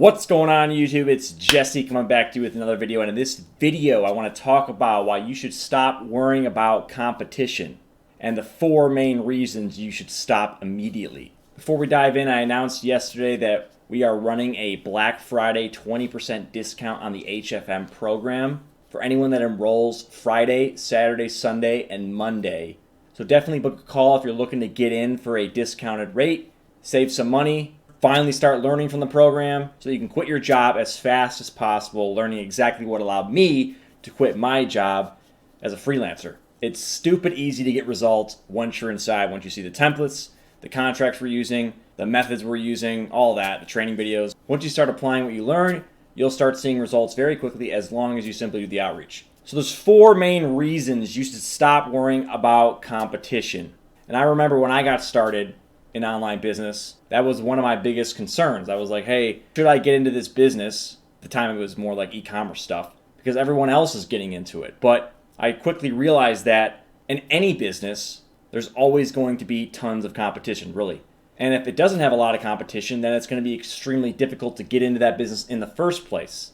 What's going on YouTube? It's Jesse coming back to you with another video, and in this video I want to talk about why you should stop worrying about competition and the 4 main reasons you should stop immediately. Before we dive in, I announced yesterday that we are running a Black Friday 20% discount on the HFM program for anyone that enrolls Friday, Saturday, Sunday, and Monday. So definitely book a call if you're looking to get in for a discounted rate, save some money, finally start learning from the program so you can quit your job as fast as possible, learning exactly what allowed me to quit my job as a freelancer. It's stupid easy to get results once you're inside, once you see the templates, the contracts we're using, the methods we're using, all that, the training videos. Once you start applying what you learn, you'll start seeing results very quickly as long as you simply do the outreach. So there's 4 main reasons you should stop worrying about competition. And I remember when I got started in online business, that was one of my biggest concerns. I was like, hey, should I get into this business? At the time it was more like e-commerce stuff because everyone else is getting into it. But I quickly realized that in any business, there's always going to be tons of competition, really. And if it doesn't have a lot of competition, then it's going to be extremely difficult to get into that business in the first place.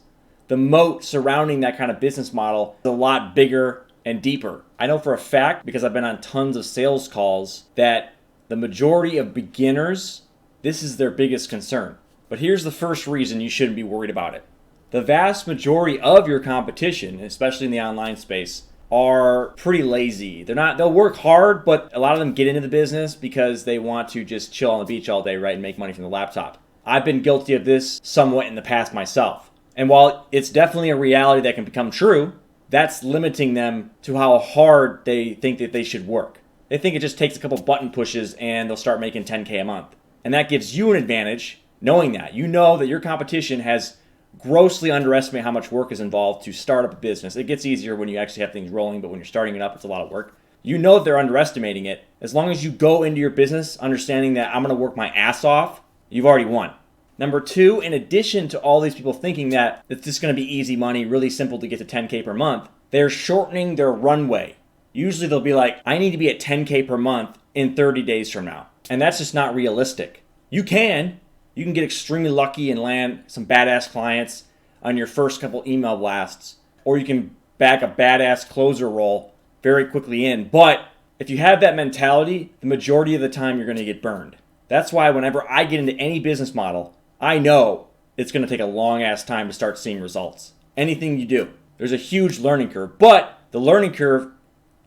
The moat surrounding that kind of business model is a lot bigger and deeper. I know for a fact, because I've been on tons of sales calls, that the majority of beginners, this is their biggest concern. But here's the first reason you shouldn't be worried about it. The vast majority of your competition, especially in the online space, are pretty lazy. They'll work hard, but a lot of them get into the business because they want to just chill on the beach all day, right, and make money from the laptop. I've been guilty of this somewhat in the past myself. And while it's definitely a reality that can become true, that's limiting them to how hard they think that they should work. They think it just takes a couple button pushes and they'll start making 10K a month. And that gives you an advantage knowing that. You know that your competition has grossly underestimated how much work is involved to start up a business. It gets easier when you actually have things rolling, but when you're starting it up, it's a lot of work. You know that they're underestimating it. As long as you go into your business understanding that I'm going to work my ass off, you've already won. Number 2, in addition to all these people thinking that it's just going to be easy money, really simple to get to 10K per month, they're shortening their runway. Usually they'll be like, I need to be at 10K per month in 30 days from now. And that's just not realistic. You can get extremely lucky and land some badass clients on your first couple email blasts, or you can back a badass closer role very quickly in. But if you have that mentality, the majority of the time you're going to get burned. That's why whenever I get into any business model, I know it's going to take a long ass time to start seeing results. Anything you do, there's a huge learning curve, but the learning curve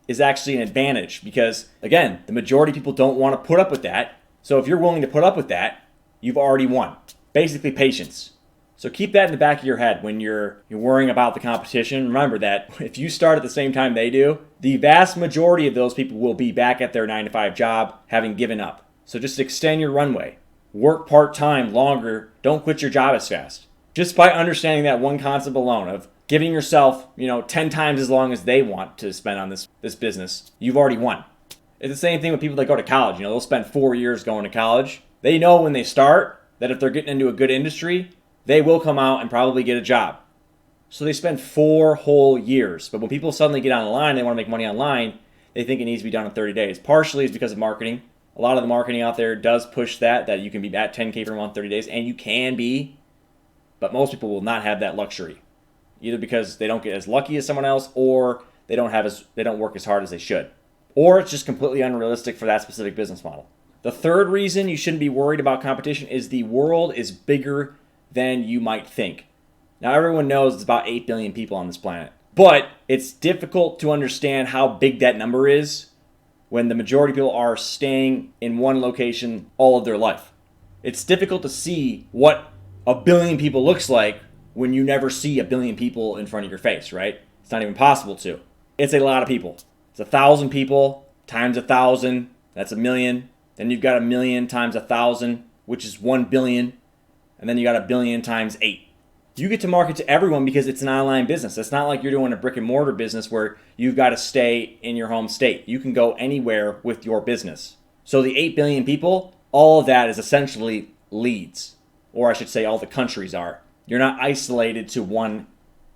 is actually an advantage because, again, the majority of people don't want to put up with that. So if you're willing to put up with that, you've already won. Basically, patience. So keep that in the back of your head when you're worrying about the competition. Remember that if you start at the same time they do, the vast majority of those people will be back at their 9-to-5 job having given up. So just extend your runway. Work part-time longer. Don't quit your job as fast. Just by understanding that one concept alone of giving yourself, 10 times as long as they want to spend on this business, you've already won. It's the same thing with people that go to college. They'll spend 4 years going to college. They know when they start that if they're getting into a good industry, they will come out and probably get a job. So they spend 4 whole years. But when people suddenly get online, they want to make money online, they think it needs to be done in 30 days. Partially is because of marketing. A lot of the marketing out there does push that you can be at 10K per month, 30 days, and you can be. But most people will not have that luxury. Either because they don't get as lucky as someone else, or they don't work as hard as they should. Or it's just completely unrealistic for that specific business model. The third reason you shouldn't be worried about competition is the world is bigger than you might think. Now everyone knows it's about 8 billion people on this planet. But it's difficult to understand how big that number is when the majority of people are staying in one location all of their life. It's difficult to see what a billion people looks like when you never see a billion people in front of your face, right? It's not even possible to. It's a lot of people. It's 1,000 people times 1,000, that's 1 million. Then you've got 1 million times 1,000, which is 1 billion. And then you got 1 billion times 8. You get to market to everyone because it's an online business. It's not like you're doing a brick and mortar business where you've got to stay in your home state. You can go anywhere with your business. So the 8 billion people, all of that is essentially leads. Or I should say all the countries are. You're not isolated to one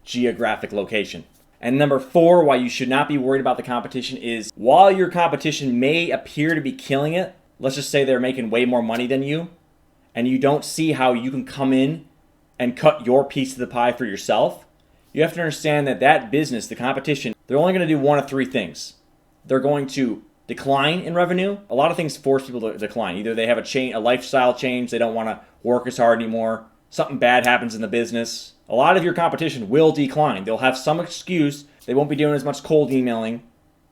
geographic location. And number 4, why you should not be worried about the competition is while your competition may appear to be killing it, let's just say they're making way more money than you, and you don't see how you can come in and cut your piece of the pie for yourself, you have to understand that that business, the competition, they're only going to do one of three things. They're going to decline in revenue. A lot of things force people to decline. Either they have a lifestyle change, they don't want to work as hard anymore, something bad happens in the business. A lot of your competition will decline. They'll have some excuse. They won't be doing as much cold emailing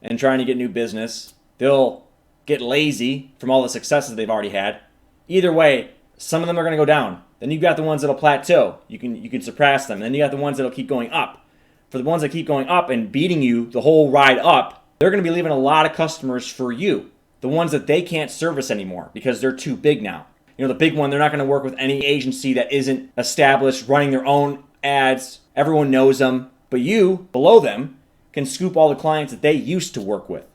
and trying to get new business. They'll get lazy from all the successes they've already had. Either way, some of them are going to go down. Then you've got the ones that'll plateau. You can surpass them. And then you got the ones that'll keep going up. For the ones that keep going up and beating you the whole ride up, they're going to be leaving a lot of customers for you. The ones that they can't service anymore because they're too big now. You know, the big one, they're not going to work with any agency that isn't established, running their own ads. Everyone knows them. But you, below them, can scoop all the clients that they used to work with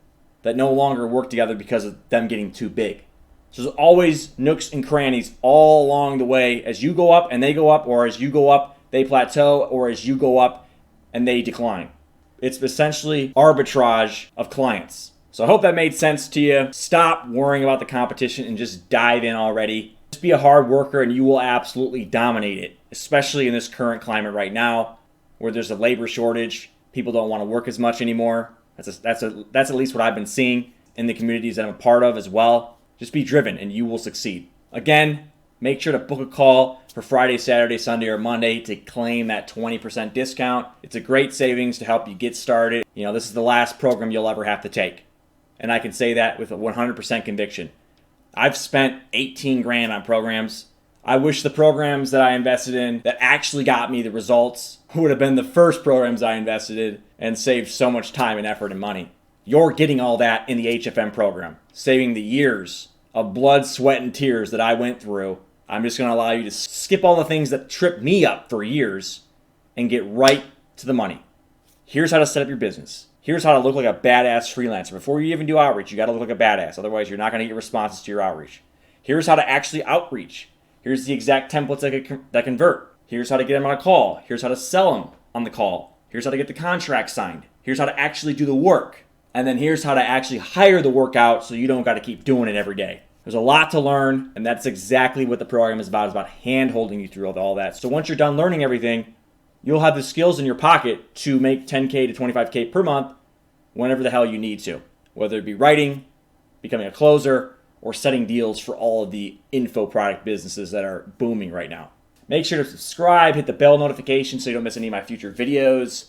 that no longer work together because of them getting too big. So there's always nooks and crannies all along the way as you go up and they go up, or as you go up, they plateau, or as you go up and they decline. It's essentially arbitrage of clients. So I hope that made sense to you. Stop worrying about the competition and just dive in already. Just be a hard worker and you will absolutely dominate it, especially in this current climate right now where there's a labor shortage. People don't want to work as much anymore. That's at least what I've been seeing in the communities that I'm a part of as well. Just be driven and you will succeed. Again, make sure to book a call for Friday, Saturday, Sunday, or Monday to claim that 20% discount. It's a great savings to help you get started. You know, this is the last program you'll ever have to take. And I can say that with a 100% conviction. I've spent 18 grand on programs. I wish the programs that I invested in that actually got me the results would have been the first programs I invested in and saved so much time and effort and money. You're getting all that in the HFM program, saving the years of blood, sweat, and tears that I went through. I'm just going to allow you to skip all the things that tripped me up for years and get right to the money. Here's how to set up your business. Here's how to look like a badass freelancer. Before you even do outreach, you got to look like a badass. Otherwise, you're not going to get responses to your outreach. Here's how to actually outreach. Here's the exact templates that convert. Here's how to get them on a call. Here's how to sell them on the call. Here's how to get the contract signed. Here's how to actually do the work. And then here's how to actually hire the work out so you don't got to keep doing it every day. There's a lot to learn, and that's exactly what the program is about. It's about hand-holding you through all that. So once you're done learning everything, you'll have the skills in your pocket to make 10K to 25K per month whenever the hell you need to, whether it be writing, becoming a closer, or setting deals for all of the info product businesses that are booming right now. Make sure to subscribe, hit the bell notification so you don't miss any of my future videos.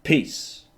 Peace.